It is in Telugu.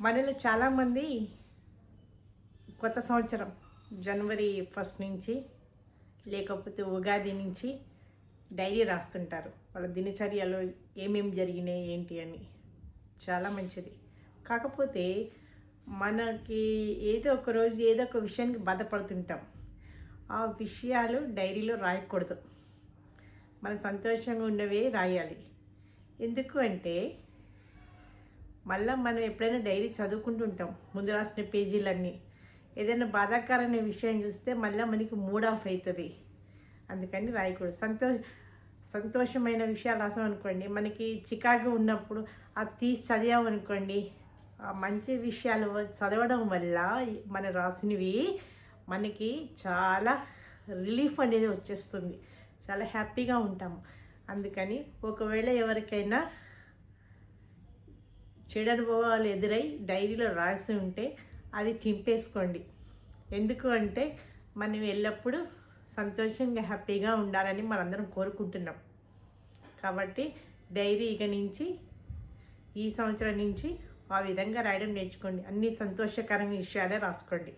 మనలో చాలామంది కొత్త సంవత్సరం జనవరి 1 నుంచి లేకపోతే ఉగాది నుంచి డైరీ రాస్తుంటారు. వాళ్ళ దినచర్యలో ఏమేమి జరిగినాయి ఏంటి అని. చాలా మంచిది. కాకపోతే మనకి ఏదో ఒక రోజు ఏదో ఒక విషయానికి బాధపడుతుంటాం. ఆ విషయాలు డైరీలో రాయకూడదు. మనం సంతోషంగా ఉన్నవే రాయాలి. ఎందుకు అంటే మళ్ళీ మనం ఎప్పుడైనా డైరీ చదువుకుంటుంటాం, ముందు రాసిన పేజీలన్నీ. ఏదైనా బాధాకరమైన విషయం చూస్తే మళ్ళీ మనకి మూడ్ ఆఫ్ అవుతుంది. అందుకని రాయకూడదు. సంతోషమైన విషయాలు రాసామనుకోండి, మనకి చికాకు ఉన్నప్పుడు అది తీసి చదివామనుకోండి, ఆ మంచి విషయాలు చదవడం వల్ల మన రాసినవి మనకి చాలా రిలీఫ్ అనేది వచ్చేస్తుంది. చాలా హ్యాపీగా ఉంటాము. అందుకని ఒకవేళ ఎవరికైనా చెడు అనుభవాలు ఎదురై డైరీలో రాసి ఉంటే అది చింపేసుకోండి. ఎందుకు అంటే మనం ఎల్లప్పుడూ సంతోషంగా హ్యాపీగా ఉండాలని మనందరం కోరుకుంటున్నాం. కాబట్టి డైరీ ఇక నుంచి ఈ సంవత్సరం నుంచి ఆ విధంగా రాయడం నేర్చుకోండి. అన్ని సంతోషకరమైన విషయాలే రాసుకోండి.